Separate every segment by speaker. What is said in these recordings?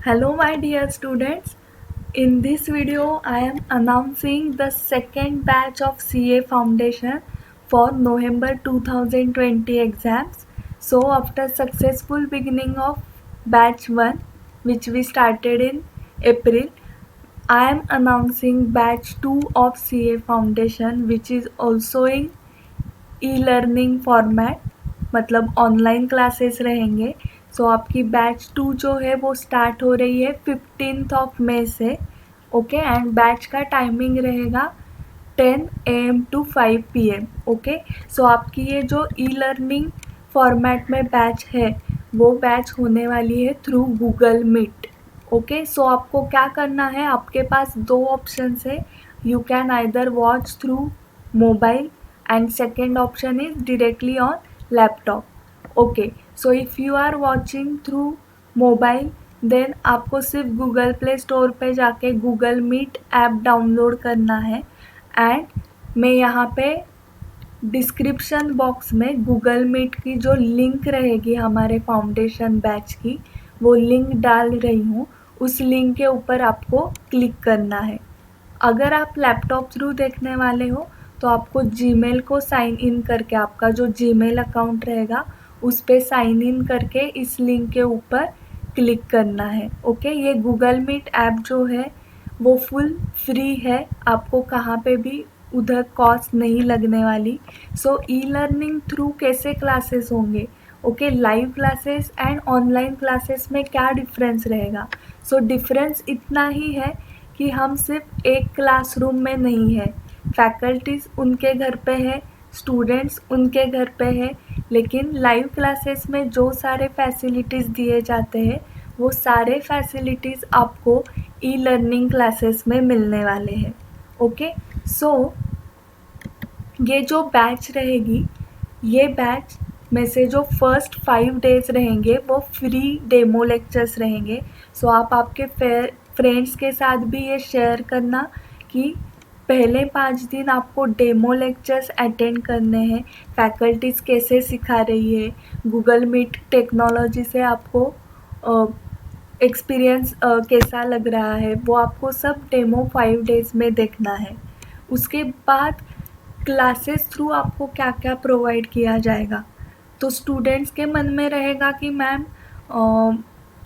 Speaker 1: Hello my dear students. In this video I am announcing the second batch of CA Foundation for November 2020 exams. So after successful beginning of batch 1 which we started in April, I am announcing batch 2 of CA Foundation which is also in e-learning format, मतलब online classes रहेंगे। So आपकी batch 2 जो है वो start हो रही है 15th of May से। ओके, एंड बैच का टाइमिंग रहेगा 10 AM to 5 PM। ओके, सो आपकी ये जो ई-लर्निंग फॉर्मेट में बैच है वो बैच होने वाली है through Google meet. Okay, so आपको क्या करना है, आपके पास दो ऑप्शंस है। You can either watch through mobile and second option is directly on laptop. Okay, so if you are watching through mobile then आपको सिर्फ गूगल प्ले स्टोर पे जाके गूगल मीट ऐप डाउनलोड करना है। एंड मैं यहाँ पे डिस्क्रिप्शन बॉक्स में गूगल मीट की जो लिंक रहेगी हमारे फाउंडेशन बैच की, वो लिंक डाल रही हूँ। उस लिंक के ऊपर आपको क्लिक करना है। अगर आप लैपटॉप थ्रू देखने वाले हो तो आपको जीमेल को साइन इन करके, आपका जो जीमेल अकाउंट रहेगा उस पर साइन इन करके इस लिंक के ऊपर क्लिक करना है। ओके, ये गूगल मीट ऐप जो है वो फुल फ्री है, आपको कहाँ पे भी उधर कॉस्ट नहीं लगने वाली। सो ई लर्निंग थ्रू कैसे क्लासेस होंगे, okay, live classes and online classes में क्या डिफरेंस रहेगा। सो डिफरेंस इतना ही है कि हम सिर्फ एक क्लासरूम में नहीं है, फैकल्टीज़ उनके घर पे है, स्टूडेंट्स उनके घर पे है, लेकिन लाइव क्लासेस में जो सारे फैसिलिटीज़ दिए जाते हैं वो सारे फैसिलिटीज़ आपको ई लर्निंग क्लासेस में मिलने वाले हैं। ओके, सो ये जो बैच रहेगी, ये बैच में से जो फर्स्ट 5 डेज़ रहेंगे वो फ्री डेमो लेक्चर्स रहेंगे। सो आप आपके फ्रेंड्स के साथ भी ये शेयर करना कि पहले 5 दिन आपको डेमो लेक्चर्स अटेंड करने हैं, फैकल्टीज़ कैसे सिखा रही है, गूगल मीट टेक्नोलॉजी से आपको एक्सपीरियंस कैसा लग रहा है, वो आपको सब डेमो 5 डेज़ में देखना है। उसके बाद क्लासेस थ्रू आपको क्या क्या प्रोवाइड किया जाएगा। तो स्टूडेंट्स के मन में रहेगा कि मैम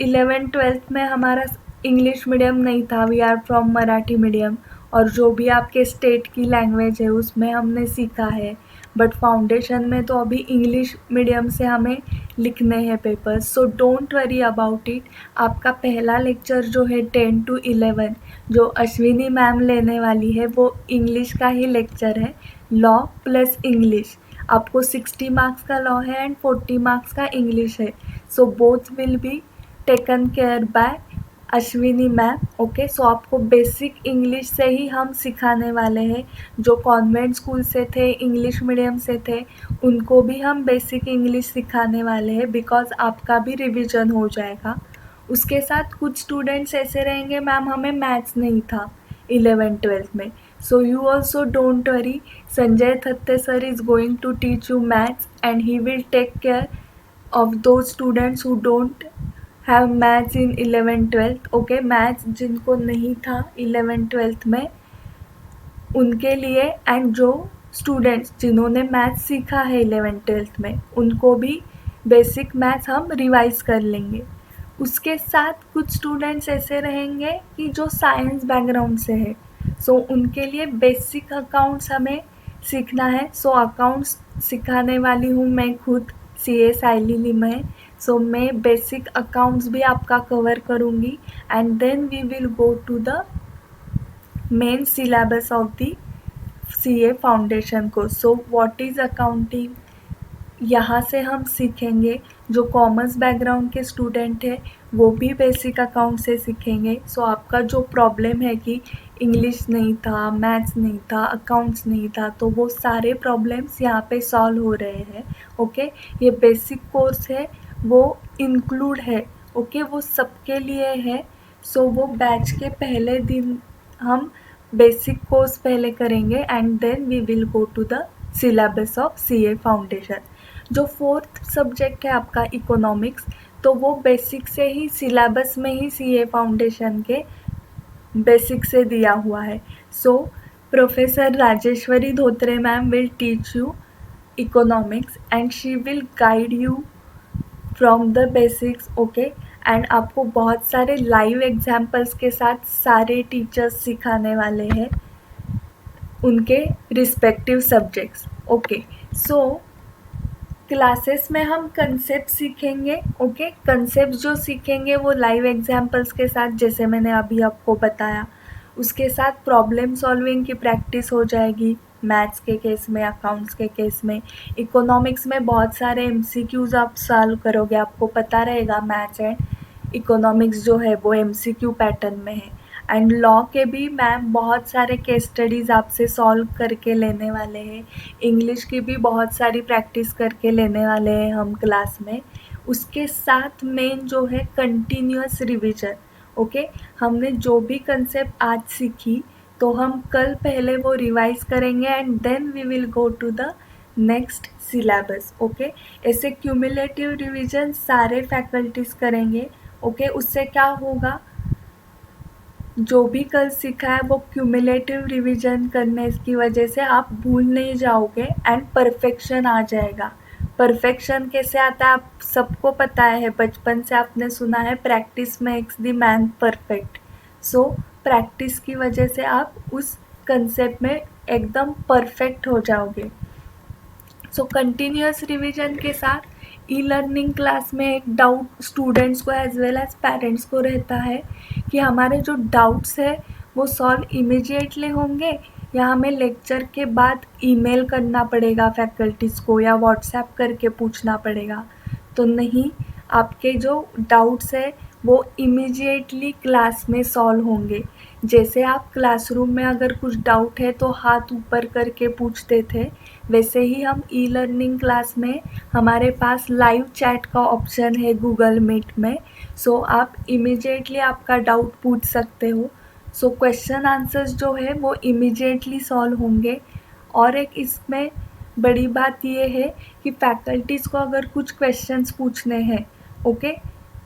Speaker 1: 11th-12th में हमारा इंग्लिश मीडियम नहीं था, we are from Marathi medium, और जो भी आपके स्टेट की लैंग्वेज है उसमें हमने सीखा है, बट फाउंडेशन में तो अभी इंग्लिश मीडियम से हमें लिखने हैं papers. So don't worry about it. आपका पहला लेक्चर जो है 10 to 11 जो अश्विनी मैम लेने वाली है वो इंग्लिश का ही लेक्चर है, लॉ प्लस इंग्लिश। आपको 60 मार्क्स का लॉ है एंड 40 मार्क्स का इंग्लिश है। So both will be taken care by Ashwini ma'am. Okay, so आपको बेसिक इंग्लिश से ही हम सिखाने वाले हैं। जो कॉन्वेंट स्कूल से थे, इंग्लिश मीडियम से थे, उनको भी हम बेसिक इंग्लिश सिखाने वाले हैं, बिकॉज आपका भी रिवीजन हो जाएगा। उसके साथ कुछ स्टूडेंट्स ऐसे रहेंगे, मैम हमें मैथ्स नहीं था 11th-12th में। So you also don't worry, Sanjay Thatte sir is going to teach you maths and he will take care of those students who don't have maths in 11th-12th। Okay, maths जिनको नहीं था 11th-12th में उनके लिए, and जो students जिन्होंने maths सीखा है 11th-12th में उनको भी बेसिक मैथ्स हम रिवाइज कर लेंगे। उसके साथ कुछ स्टूडेंट्स ऐसे रहेंगे कि जो साइंस बैकग्राउंड से है, सो उनके लिए बेसिक अकाउंट्स हमें सीखना है। सो अकाउंट्स सिखाने वाली हूँ मैं खुद, CA साइली लिमय। सो मैं बेसिक अकाउंट्स भी आपका कवर करूँगी and then we will go to the main syllabus of the CA foundation course. So what is accounting, यहाँ से हम सीखेंगे। जो कॉमर्स बैकग्राउंड के स्टूडेंट है वो भी बेसिक अकाउंट से सीखेंगे। सो आपका जो प्रॉब्लम है कि इंग्लिश नहीं था, मैथ्स नहीं था, अकाउंट्स नहीं था, तो वो सारे प्रॉब्लम्स यहाँ पे सॉल्व हो रहे हैं। ओके, ये बेसिक कोर्स है, वो इंक्लूड है। ओके, वो सबके लिए है। सो वो बैच के पहले दिन हम बेसिक कोर्स पहले करेंगे and then we will go to the syllabus of CA foundation. जो 4th सब्जेक्ट है आपका इकोनॉमिक्स, तो वो बेसिक से ही सिलेबस में ही सीए फाउंडेशन के बेसिक से दिया हुआ है. So professor Rajeshwari Dhotre ma'am will teach you economics and she will guide you from the basics. Okay, and आपको बहुत सारे लाइव एग्जाम्पल्स के साथ सारे टीचर्स सिखाने वाले हैं उनके रिस्पेक्टिव सब्जेक्ट्स. ओके, सो क्लासेस में हम कंसेप्ट सीखेंगे. ओके, कंसेप्ट जो सीखेंगे वो लाइव एग्जाम्पल्स के साथ, जैसे मैंने अभी आपको बताया. उसके साथ प्रॉब्लम सॉल्विंग की प्रैक्टिस हो जाएगी मैथ्स के केस में, अकाउंट्स के केस में. इकोनॉमिक्स में बहुत सारे एमसीक्यूज आप सॉल्व करोगे, आपको पता रहेगा मैथ्स एंड इकोनॉमिक्स जो है वो एमसीक्यू पैटर्न में है. एंड लॉ के भी मैम बहुत सारे केस स्टडीज़ आपसे सॉल्व करके लेने वाले हैं. इंग्लिश की भी बहुत सारी प्रैक्टिस करके लेने वाले हैं हम क्लास में. उसके साथ मेन जो है कंटिन्यूअस रिवीजन. ओके, हमने जो भी कंसेप्ट आज सीखी तो हम कल पहले वो रिवाइज करेंगे and then we will go to the next syllabus. Okay, ऐसे क्यूमुलेटिव रिवीजन सारे फैकल्टीज़ करेंगे. ओके, उससे क्या होगा, जो भी कल सीखा है वो क्यूमुलेटिव रिवीजन करने की वजह से आप भूल नहीं जाओगे एंड परफेक्शन आ जाएगा. परफेक्शन कैसे आता है आप सबको पता है, बचपन से आपने सुना है practice makes the man perfect. So practice की वजह से आप उस कंसेप्ट में एकदम परफेक्ट हो जाओगे. सो कंटिन्यूअस रिवीजन के साथ ई लर्निंग क्लास में एक डाउट स्टूडेंट्स को एज वेल एज पेरेंट्स को रहता है कि हमारे जो डाउट्स है वो सॉल्व इमीडिएटली होंगे या हमें लेक्चर के बाद ईमेल करना पड़ेगा फैकल्टीज़ को या व्हाट्सएप करके पूछना पड़ेगा. तो नहीं, आपके जो डाउट्स है वो इमीडिएटली क्लास में सॉल्व होंगे. जैसे आप क्लासरूम में अगर कुछ डाउट है तो हाथ ऊपर करके पूछते थे, वैसे ही हम ई लर्निंग क्लास में हमारे पास लाइव चैट का ऑप्शन है गूगल मीट में. सो आप इमीडिएटली आपका डाउट पूछ सकते हो. सो क्वेश्चन आंसर्स जो है वो इमीडिएटली सॉल्व होंगे. और एक इसमें बड़ी बात ये है कि फैकल्टीज़ को अगर कुछ क्वेश्चंस पूछने हैं, ओके,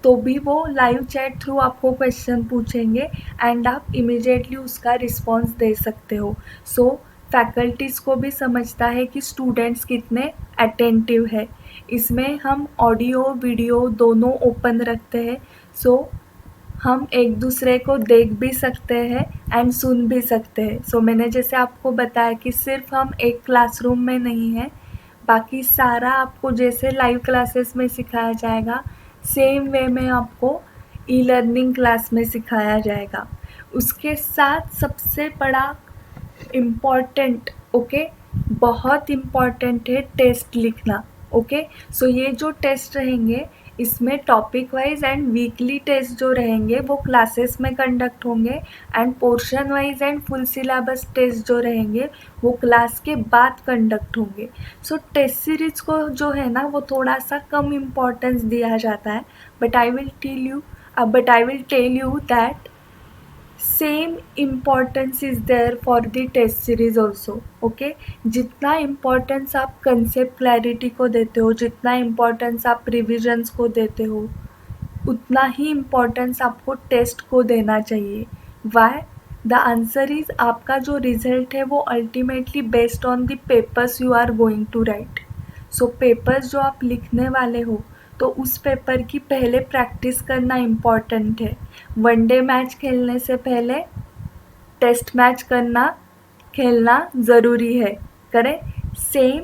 Speaker 1: तो भी वो लाइव चैट थ्रू आपको क्वेश्चन पूछेंगे एंड आप इमीडिएटली उसका रिस्पॉन्स दे सकते हो. सो फैकल्टीज़ को भी समझता है कि स्टूडेंट्स कितने अटेंटिव है. इसमें हम ऑडियो वीडियो दोनों ओपन रखते हैं. सो हम एक दूसरे को देख भी सकते हैं एंड सुन भी सकते हैं. सो मैंने जैसे आपको बताया कि सिर्फ हम एक क्लासरूम में नहीं हैं, बाकी सारा आपको जैसे लाइव क्लासेस में सिखाया जाएगा सेम वे में आपको ई लर्निंग क्लास में सिखाया जाएगा. उसके साथ सबसे बड़ा इम्पॉर्टेंट, ओके, बहुत इम्पॉर्टेंट है टेस्ट लिखना. ओके, सो ये जो टेस्ट रहेंगे इसमें topic wise and weekly test जो रहेंगे वो क्लासेस में कंडक्ट होंगे and portion wise and full syllabus test जो रहेंगे वो क्लास के बाद कंडक्ट होंगे. सो टेस्ट सीरीज को जो है ना वो थोड़ा सा कम इम्पोर्टेंस दिया जाता है, but I will tell you that same importance is there for the test series also. Okay, जितना इम्पॉर्टेंस आप कंसेप्ट क्लैरिटी को देते हो, जितना इम्पॉर्टेंस आप रिविजन्स को देते हो, उतना ही इम्पॉर्टेंस आपको टेस्ट को देना चाहिए. वाई? द आंसर इज़ आपका जो रिजल्ट है वो ultimately based on the papers you are going to write. So papers जो आप लिखने वाले हो तो उस पेपर की पहले प्रैक्टिस करना इम्पॉर्टेंट है. वनडे मैच खेलने से पहले टेस्ट मैच खेलना ज़रूरी है. करें सेम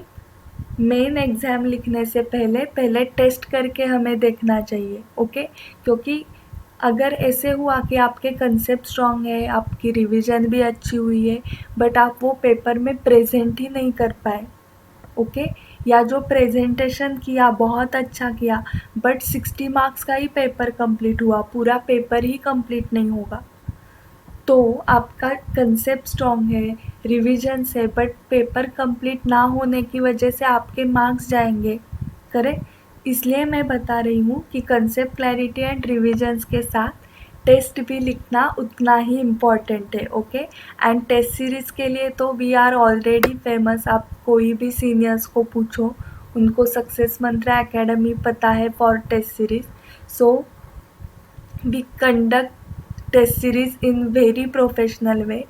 Speaker 1: मेन एग्ज़ाम लिखने से पहले टेस्ट करके हमें देखना चाहिए. ओके, क्योंकि अगर ऐसे हुआ कि आपके कंसेप्ट स्ट्रॉन्ग है, आपकी रिवीजन भी अच्छी हुई है, बट आप वो पेपर में प्रेजेंट ही नहीं कर पाए, ओके, या जो प्रेजेंटेशन किया बहुत अच्छा किया बट 60 मार्क्स का ही पेपर कंप्लीट हुआ, पूरा पेपर ही कंप्लीट नहीं होगा, तो आपका कंसेप्ट स्ट्रॉन्ग है, रिविजन्स है, बट पेपर कंप्लीट ना होने की वजह से आपके मार्क्स जाएंगे. करेक्ट? इसलिए मैं बता रही हूँ कि कंसेप्ट क्लैरिटी एंड रिविजन्स के साथ टेस्ट भी लिखना उतना ही इम्पॉर्टेंट है. ओके, एंड टेस्ट सीरीज़ के लिए तो वी आर ऑलरेडी फेमस. आप कोई भी सीनियर्स को पूछो, उनको सक्सेस मंत्रा एकेडमी पता है for test series. So we conduct test series in very professional way.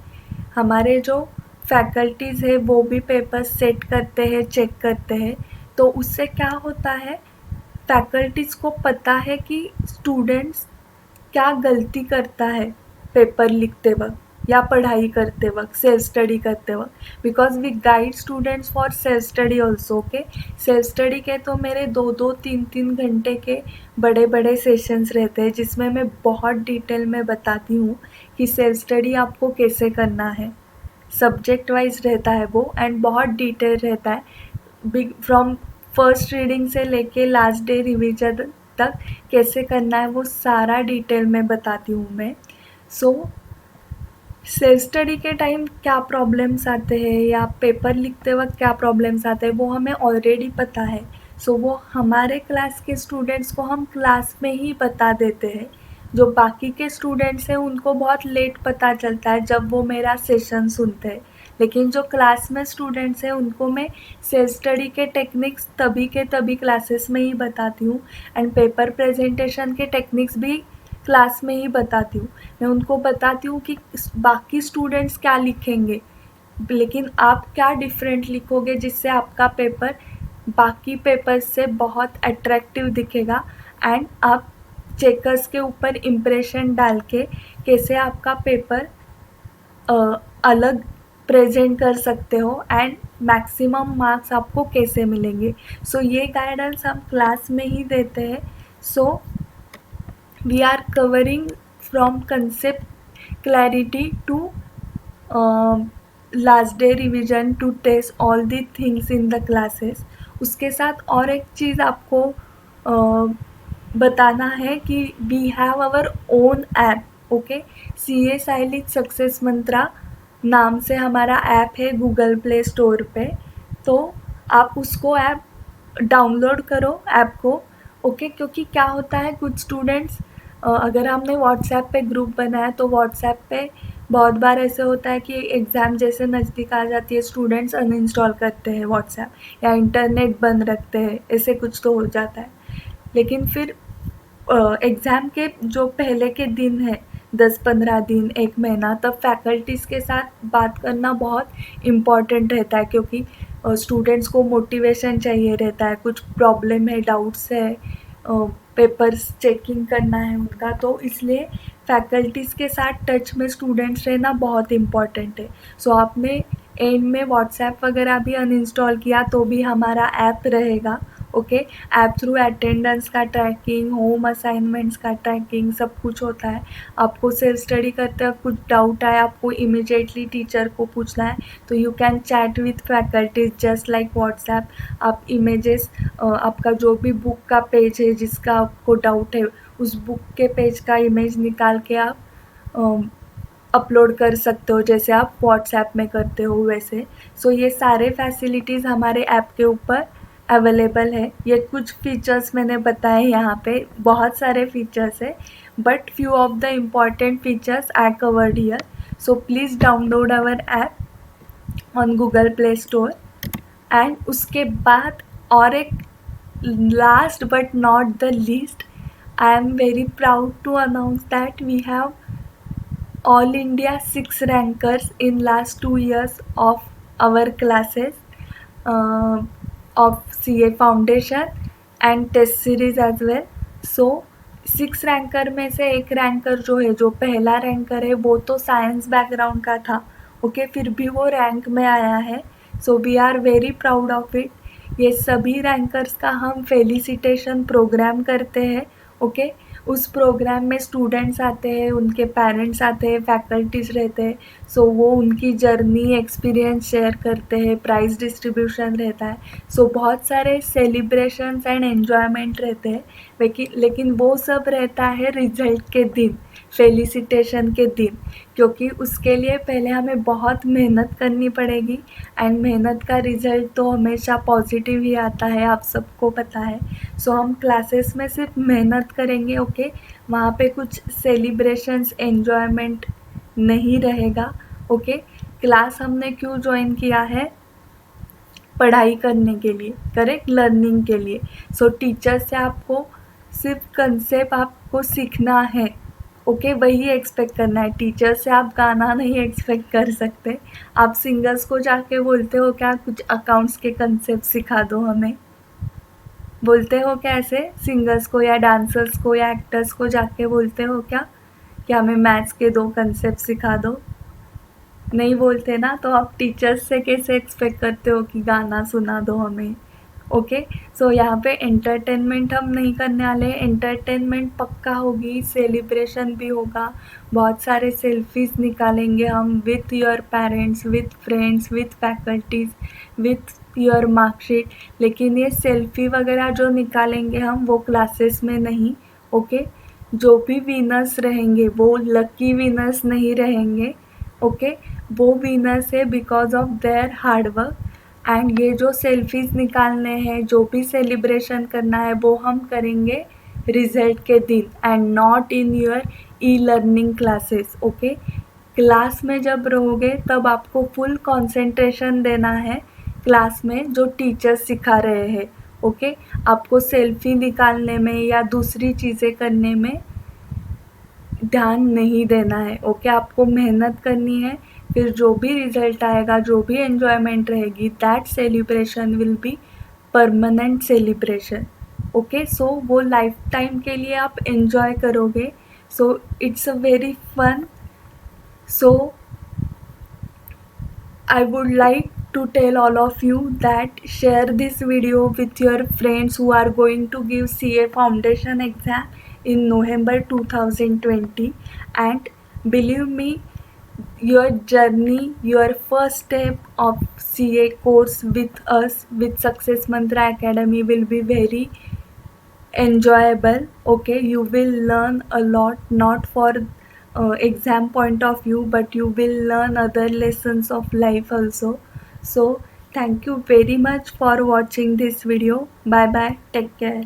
Speaker 1: हमारे जो फैकल्टीज़ है वो भी पेपर सेट करते हैं, चेक करते हैं। तो उससे क्या होता है, फैकल्टीज़ को पता है कि स्टूडेंट्स क्या गलती करता है पेपर लिखते वक्त या पढ़ाई करते वक्त, सेल्फ स्टडी करते वक्त, because we guide students for self study also. Okay, self study के तो मेरे 2-2, 3-3 घंटे के बड़े बड़े सेशंस रहते हैं जिसमें मैं बहुत डिटेल में बताती हूँ कि सेल्फ स्टडी आपको कैसे करना है। सब्जेक्ट वाइज रहता है वो, एंड बहुत डिटेल रहता है, बिग फ्रॉम फर्स्ट रीडिंग से लेके लास्ट डे रिवीजन तक कैसे करना है वो सारा डिटेल में बताती हूँ मैं। सो सेल्फ स्टडी के टाइम क्या प्रॉब्लम्स आते हैं या पेपर लिखते वक्त क्या प्रॉब्लम्स आते हैं वो हमें ऑलरेडी पता है। सो वो हमारे क्लास के स्टूडेंट्स को हम क्लास में ही बता देते हैं। जो बाकी के स्टूडेंट्स हैं उनको बहुत लेट पता चलता है जब वो मेरा सेशन सुनते हैं, लेकिन जो क्लास में स्टूडेंट्स हैं उनको मैं सेल्फ स्टडी के टेक्निक्स तभी के तभी क्लासेस में ही बताती हूँ, एंड पेपर प्रेजेंटेशन के टेक्निक्स भी क्लास में ही बताती हूँ। मैं उनको बताती हूँ कि बाकी स्टूडेंट्स क्या लिखेंगे, लेकिन आप क्या डिफरेंट लिखोगे जिससे आपका पेपर बाकी पेपर्स से बहुत अट्रैक्टिव दिखेगा, एंड आप चेकर्स के ऊपर इम्प्रेशन डाल के कैसे आपका पेपर अलग प्रेजेंट कर सकते हो एंड मैक्सिमम मार्क्स आपको कैसे मिलेंगे। सो ये गाइडेंस हम क्लास में ही देते हैं। So we are covering from concept clarity to last day revision to test all the things in the classes. उसके साथ और एक चीज़ आपको बताना है कि we have our own app. Okay, CA साइलिज सक्सेस मंत्रा नाम से हमारा ऐप है गूगल प्ले स्टोर पे, तो आप उसको ऐप डाउनलोड करो ऐप को। ओके, क्योंकि क्या होता है कुछ स्टूडेंट्स, अगर हमने व्हाट्सएप पे ग्रुप बनाया तो व्हाट्सएप पे बहुत बार ऐसे होता है कि एग्ज़ाम जैसे नज़दीक आ जाती है स्टूडेंट्स अनइंस्टॉल करते हैं व्हाट्सएप या इंटरनेट बंद रखते हैं, ऐसे कुछ तो हो जाता है। लेकिन फिर एग्ज़ाम के जो पहले के दिन है 10-15 दिन, 1 महीना, तब फैकल्टीज़ के साथ बात करना बहुत इम्पॉर्टेंट रहता है, क्योंकि स्टूडेंट्स को मोटिवेशन चाहिए रहता है, कुछ प्रॉब्लम है, डाउट्स है, पेपर्स चेकिंग करना है उनका, तो इसलिए फैकल्टीज़ के साथ टच में स्टूडेंट्स रहना बहुत इम्पॉर्टेंट है। सो आपने एंड में व्हाट्सएप वगैरह भी अनइंस्टॉल किया तो भी हमारा ऐप रहेगा। ओके, ऐप थ्रू अटेंडेंस का ट्रैकिंग, होम असाइनमेंट्स का ट्रैकिंग, सब कुछ होता है। आपको सेल्फ स्टडी करते वक्त कुछ डाउट आए, आपको इमीडिएटली टीचर को पूछना है तो you can chat with faculties just like WhatsApp. आप इमेजेस, आपका जो भी बुक का पेज है जिसका आपको डाउट है उस बुक के पेज का इमेज निकाल के आप अपलोड कर सकते हो जैसे आप व्हाट्सएप में करते हो वैसे। सो ये सारे फैसिलिटीज़ हमारे ऐप के ऊपर अवेलेबल है। ये कुछ फीचर्स मैंने बताए यहाँ पे, बहुत सारे फीचर्स है, but few of the important features I covered here. So please download our app on Google Play Store. And उसके बाद और एक last but not the least, I am very proud to announce that we have all India 6 rankers in last 2 years of our classes of CA Foundation and test series as well. So 6 ranker में से एक ranker जो है, जो पहला ranker है, वो तो साइंस बैकग्राउंड का था। ओके, फिर भी वो रैंक में आया है। So we are very proud of it. ये सभी रैंकर्स का हम फेलिसिटेशन प्रोग्राम करते हैं। ओके, उस प्रोग्राम में स्टूडेंट्स आते हैं, उनके पेरेंट्स आते हैं, फैकल्टीज़ रहते हैं। सो वो उनकी जर्नी, एक्सपीरियंस शेयर करते हैं, प्राइज़ डिस्ट्रीब्यूशन रहता है। सो बहुत सारे सेलिब्रेशंस एंड एन्जॉयमेंट रहते हैं, लेकिन वो सब रहता है रिजल्ट के दिन, फेलिसिटेशन के दिन, क्योंकि उसके लिए पहले हमें बहुत मेहनत करनी पड़ेगी, एंड मेहनत का रिज़ल्ट तो हमेशा पॉजिटिव ही आता है, आप सबको पता है। सो हम क्लासेस में सिर्फ मेहनत करेंगे। ओके, वहाँ पे कुछ सेलिब्रेशंस, एन्जॉयमेंट नहीं रहेगा। ओके, क्लास हमने क्यों ज्वाइन किया है? पढ़ाई करने के लिए, करेक्ट, लर्निंग के लिए। सो टीचर से आपको सिर्फ कंसेप्ट आपको सीखना है, ओके, वही एक्सपेक्ट करना है। टीचर से आप गाना नहीं एक्सपेक्ट कर सकते। आप सिंगर्स को जाके बोलते हो क्या कुछ अकाउंट्स के कंसेप्ट सिखा दो हमें, बोलते हो क्या ऐसे सिंगर्स को या डांसर्स को या एक्टर्स को जाके बोलते हो क्या कि हमें मैथ्स के 2 कंसेप्ट सिखा दो? नहीं बोलते ना, तो आप टीचर्स से कैसे एक्सपेक्ट करते हो कि गाना सुना दो हमें? ओके, सो यहाँ पे एंटरटेनमेंट हम नहीं करने वाले। एंटरटेनमेंट पक्का होगी, सेलिब्रेशन भी होगा, बहुत सारे सेल्फीज निकालेंगे हम with your parents, with friends, with faculties, with your marksheet. लेकिन ये सेल्फी वगैरह जो निकालेंगे हम वो क्लासेस में नहीं, ओके। जो भी विनर्स रहेंगे वो लकी विनर्स नहीं रहेंगे, ओके। वो विनर्स है because of their hard work. And ये जो सेल्फीज निकालने हैं, जो भी सेलिब्रेशन करना है वो हम करेंगे रिजल्ट के दिन and not in your e learning classes, okay. Class में जब रहोगे तब आपको फुल कंसंट्रेशन देना है क्लास में जो टीचर सिखा रहे हैं, ओके। आपको सेल्फी निकालने में या दूसरी चीज़ें करने में ध्यान नहीं देना है, ओके। आपको मेहनत करनी है, फिर जो भी रिजल्ट आएगा, जो भी एन्जॉयमेंट रहेगी, that celebration will be permanent celebration, okay. So वो लाइफ टाइम के लिए आप एन्जॉय करोगे। So it's a very fun. So I would like to tell all of you that share this video with your friends who are going to give CA Foundation exam in November 2020, and believe me, your journey, your first step of CA course with us, with Success Mantra Academy, will be very enjoyable, okay. You will learn a lot, not for exam point of view, but you will learn other lessons of life also. So thank you very much for watching this video. Bye bye, take care.